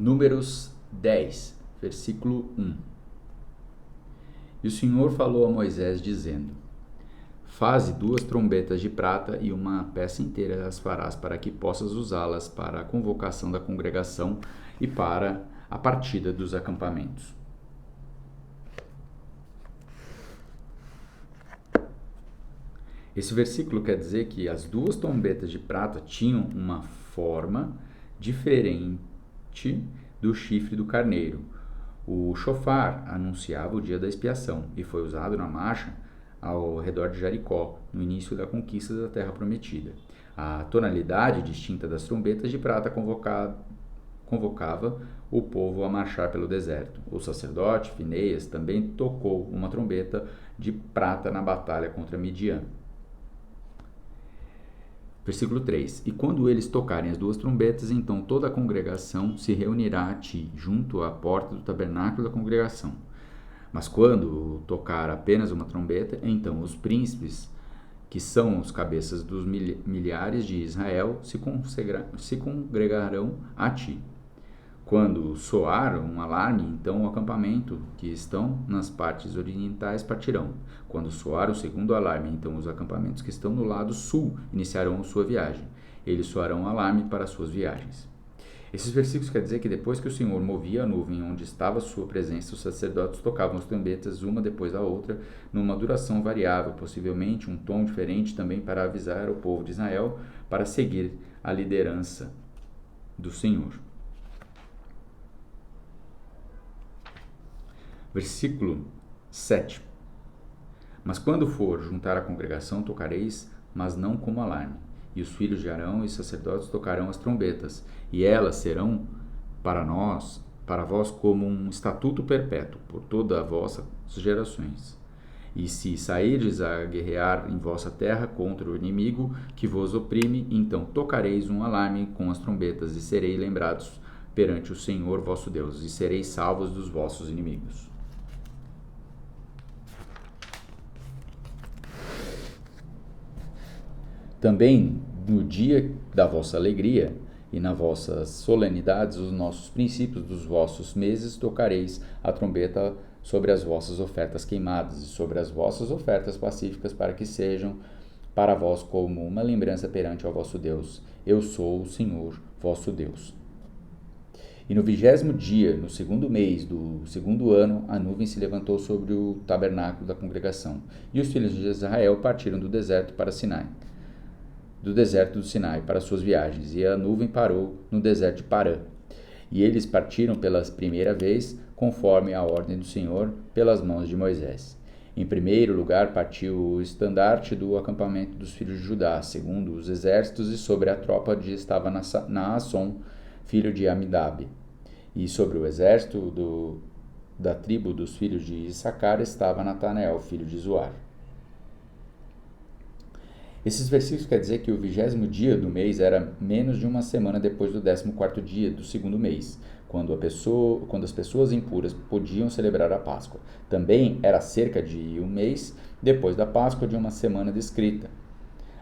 Números 10, versículo 1. E o Senhor falou a Moisés, dizendo: Faze 2 trombetas de prata e uma peça inteira as farás para que possas usá-las para a convocação da congregação e para a partida dos acampamentos. Esse versículo quer dizer que as 2 trombetas de prata tinham uma forma diferente do chifre do carneiro. O shofar anunciava o dia da expiação e foi usado na marcha ao redor de Jericó, no início da conquista da Terra Prometida. A tonalidade distinta das trombetas de prata convocava o povo a marchar pelo deserto. O sacerdote Finéias também tocou uma trombeta de prata na batalha contra Midian. Versículo 3. E quando eles tocarem as 2 trombetas, então toda a congregação se reunirá a ti, junto à porta do tabernáculo da congregação. Mas quando tocar apenas uma trombeta, então os príncipes, que são os cabeças dos milhares de Israel, se congregarão a ti. Quando soar um alarme, então o acampamento que estão nas partes orientais partirão. Quando soar o segundo alarme, então os acampamentos que estão no lado sul iniciarão sua viagem. Eles soarão alarme para suas viagens. Esses versículos quer dizer que depois que o Senhor movia a nuvem onde estava a sua presença, os sacerdotes tocavam as trombetas uma depois da outra, numa duração variável, possivelmente um tom diferente também para avisar o povo de Israel para seguir a liderança do Senhor. Versículo 7. Mas quando for juntar a congregação, tocareis, mas não como alarme. E os filhos de Arão e os sacerdotes tocarão as trombetas, e elas serão para vós como um estatuto perpétuo, por toda a vossas gerações. E se sairdes a guerrear em vossa terra contra o inimigo que vos oprime, então tocareis um alarme com as trombetas, e sereis lembrados perante o Senhor vosso Deus, e sereis salvos dos vossos inimigos. Também no dia da vossa alegria e nas vossas solenidades, os nossos princípios dos vossos meses, tocareis a trombeta sobre as vossas ofertas queimadas e sobre as vossas ofertas pacíficas, para que sejam para vós como uma lembrança perante ao vosso Deus. Eu sou o Senhor vosso Deus. E no 20º dia, no 2º mês do 2º ano, a nuvem se levantou sobre o tabernáculo da congregação, e os filhos de Israel partiram do deserto do Sinai para suas viagens, e a nuvem parou no deserto de Parã. E eles partiram pela primeira vez, conforme a ordem do Senhor, pelas mãos de Moisés. Em primeiro lugar partiu o estandarte do acampamento dos filhos de Judá, segundo os exércitos, e sobre a tropa estava Naasson, filho de Amidab. E sobre o exército da tribo dos filhos de Issacar estava Natanael, filho de Zuar. Esses versículos quer dizer que o 20º dia do mês era menos de uma semana depois do 14º dia do 2º mês, quando as pessoas impuras podiam celebrar a Páscoa. Também era cerca de um mês depois da Páscoa, de uma semana descrita.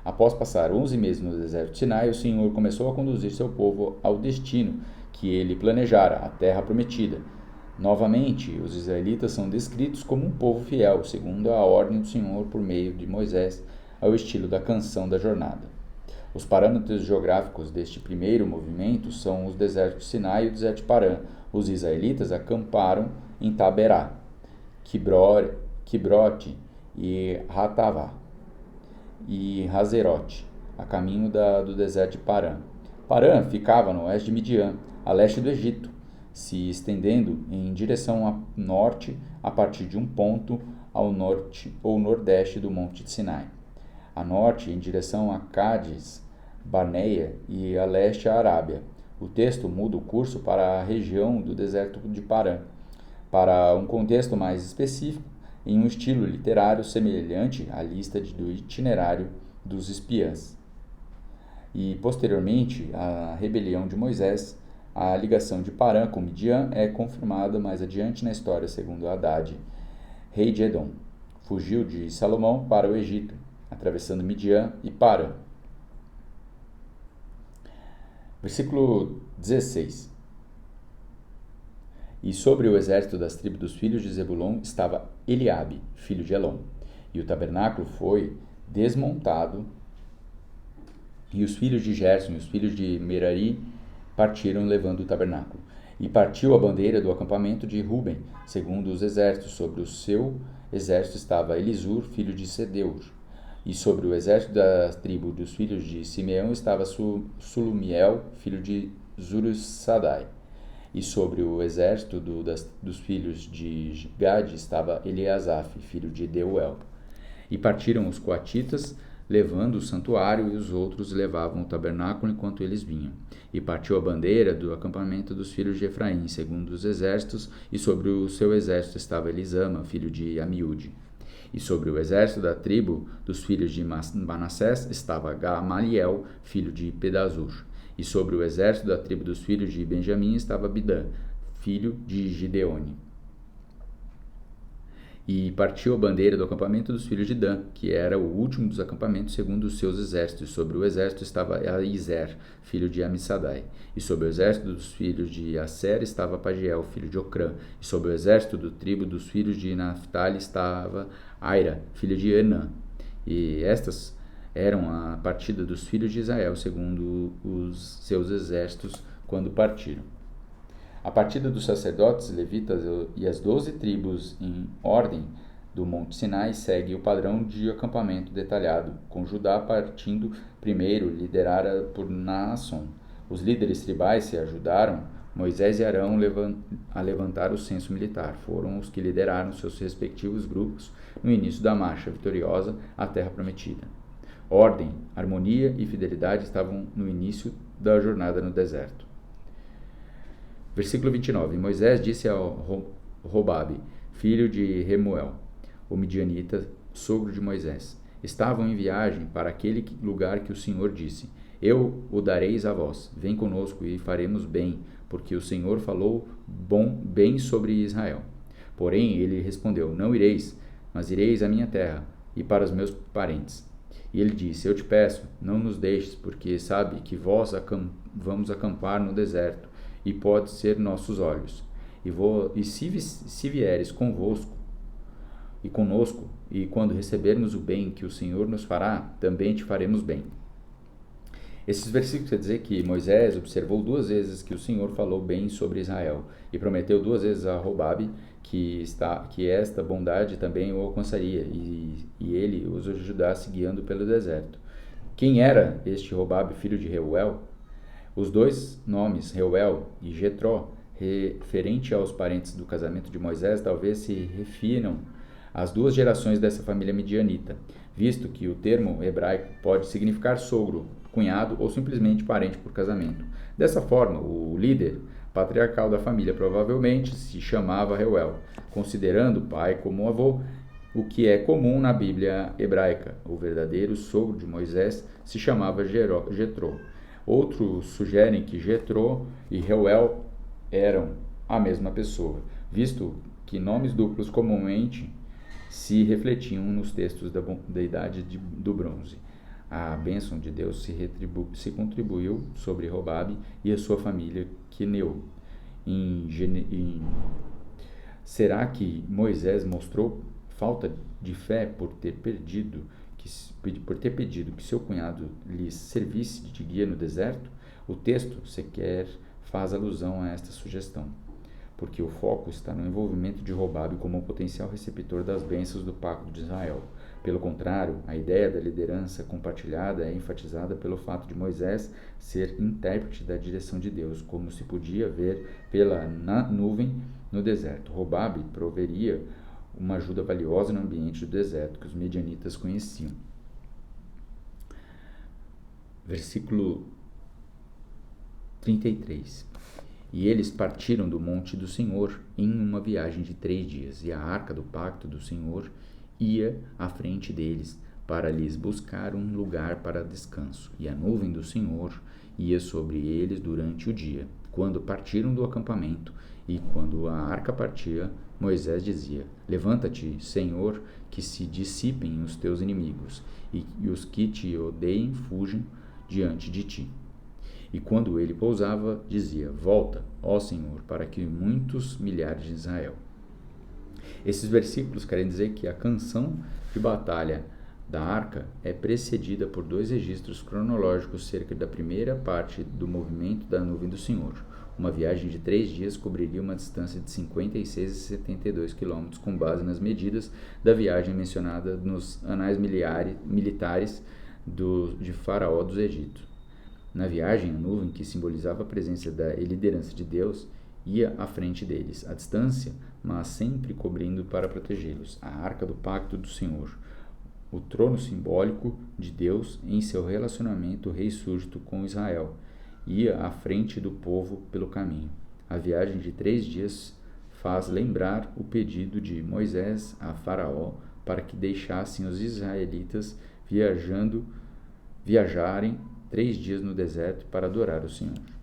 Após passar 11 meses no deserto de Sinai, o Senhor começou a conduzir seu povo ao destino que ele planejara, a terra prometida. Novamente, os israelitas são descritos como um povo fiel, segundo a ordem do Senhor por meio de Moisés, ao estilo da canção da jornada. Os parâmetros geográficos deste primeiro movimento são os desertos de Sinai e o deserto de Parã. Os israelitas acamparam em Taberá, Quibrote e Ratavá e Hazerote, a caminho do deserto de Parã. Parã ficava no oeste de Midian, a leste do Egito, se estendendo em direção a norte a partir de um ponto ao norte ou nordeste do Monte de Sinai. A norte em direção a Cádiz, Barneia e a leste a Arábia. O texto muda o curso para a região do deserto de Parã, para um contexto mais específico, em um estilo literário semelhante à lista do itinerário dos espiãs. E, posteriormente, a rebelião de Moisés, a ligação de Parã com Midian é confirmada mais adiante na história, segundo Haddad, rei de Edom. Fugiu de Salomão para o Egito, atravessando Midian e Parã. Versículo 16. E sobre o exército das tribos dos filhos de Zebulon estava Eliabe, filho de Elon. E o tabernáculo foi desmontado, e os filhos de Gerson e os filhos de Merari partiram levando o tabernáculo. E partiu a bandeira do acampamento de Ruben, segundo os exércitos. Sobre o seu exército estava Elisur, filho de Sedeur. E sobre o exército da tribo dos filhos de Simeão estava Sulumiel, filho de Zurussadai. E sobre o exército dos filhos de Gade estava Eliasaf, filho de Deuel. E partiram os coatitas, levando o santuário, e os outros levavam o tabernáculo enquanto eles vinham. E partiu a bandeira do acampamento dos filhos de Efraim, segundo os exércitos, e sobre o seu exército estava Elisama, filho de Amiúde. E sobre o exército da tribo dos filhos de Manassés estava Gamaliel, filho de Pedazur. E sobre o exército da tribo dos filhos de Benjamim estava Bidã, filho de Gideone. E partiu a bandeira do acampamento dos filhos de Dan, que era o último dos acampamentos segundo os seus exércitos. Sobre o exército estava Aizer, filho de Amissadai. E sobre o exército dos filhos de Asser estava Pagiel, filho de Ocrã. E sobre o exército do tribo dos filhos de Naphtali estava Aira, filho de Enã. E estas eram a partida dos filhos de Israel, segundo os seus exércitos, quando partiram. A partida dos sacerdotes, levitas e as 12 tribos em ordem do Monte Sinai segue o padrão de acampamento detalhado, com Judá partindo primeiro, liderada por Naasson. Os líderes tribais se ajudaram Moisés e Arão a levantar o censo militar. Foram os que lideraram seus respectivos grupos no início da marcha vitoriosa à Terra Prometida. Ordem, harmonia e fidelidade estavam no início da jornada no deserto. Versículo 29. Moisés disse a Robabe, filho de Remuel, o midianita, sogro de Moisés: estavam em viagem para aquele lugar que o Senhor disse: eu o dareis a vós. Vem conosco e faremos bem, porque o Senhor falou bem sobre Israel. Porém ele respondeu: não ireis, mas ireis à minha terra e para os meus parentes. E ele disse: eu te peço, não nos deixes, porque sabe que vós vamos acampar no deserto, e pode ser nossos olhos. E se vieres convosco e conosco, e quando recebermos o bem que o Senhor nos fará, também te faremos bem. Esses versículos quer dizer que Moisés observou 2 vezes que o Senhor falou bem sobre Israel, e prometeu 2 vezes a Robabe que esta bondade também o alcançaria, e ele os ajudasse guiando pelo deserto. Quem era este Robabe, filho de Reuel? Os 2 nomes, Reuel e Jetró, referente aos parentes do casamento de Moisés, talvez se refiram às 2 gerações dessa família midianita, visto que o termo hebraico pode significar sogro, cunhado ou simplesmente parente por casamento. Dessa forma, o líder patriarcal da família provavelmente se chamava Reuel, considerando o pai como avô, o que é comum na Bíblia hebraica. O verdadeiro sogro de Moisés se chamava Jetró. Outros sugerem que Jetró e Reuel eram a mesma pessoa, visto que nomes duplos comumente se refletiam nos textos da Idade do Bronze. A bênção de Deus se contribuiu sobre Robabe e a sua família Queneu. Será que Moisés mostrou falta de fé por ter pedido que seu cunhado lhe servisse de guia no deserto? O texto sequer faz alusão a esta sugestão, porque o foco está no envolvimento de Robabe como potencial receptor das bênçãos do pacto de Israel. Pelo contrário, a ideia da liderança compartilhada é enfatizada pelo fato de Moisés ser intérprete da direção de Deus, como se podia ver pela nuvem no deserto. Robabe proveria uma ajuda valiosa no ambiente do deserto que os medianitas conheciam. Versículo 33. E eles partiram do monte do Senhor em uma viagem de 3 dias, e a arca do pacto do Senhor ia à frente deles, para lhes buscar um lugar para descanso, e a nuvem do Senhor ia sobre eles durante o dia. Quando partiram do acampamento, e quando a arca partia, Moisés dizia: levanta-te, Senhor, que se dissipem os teus inimigos, e os que te odeiem fujam diante de ti. E quando ele pousava, dizia: Volta, ó Senhor, para que muitos milhares de Israel. Esses versículos querem dizer que a canção de batalha da arca é precedida por 2 registros cronológicos cerca da primeira parte do movimento da nuvem do Senhor. Uma viagem de 3 dias cobriria uma distância de 56 e 72 quilômetros, com base nas medidas da viagem mencionada nos anais militares de Faraó dos Egito. Na viagem, a nuvem, que simbolizava a presença e liderança de Deus, ia à frente deles, à distância, mas sempre cobrindo para protegê-los. A arca do pacto do Senhor, o trono simbólico de Deus em seu relacionamento rei súdito com Israel, ia à frente do povo pelo caminho. A viagem de 3 dias faz lembrar o pedido de Moisés a Faraó para que deixassem os israelitas viajarem 3 dias no deserto para adorar o Senhor.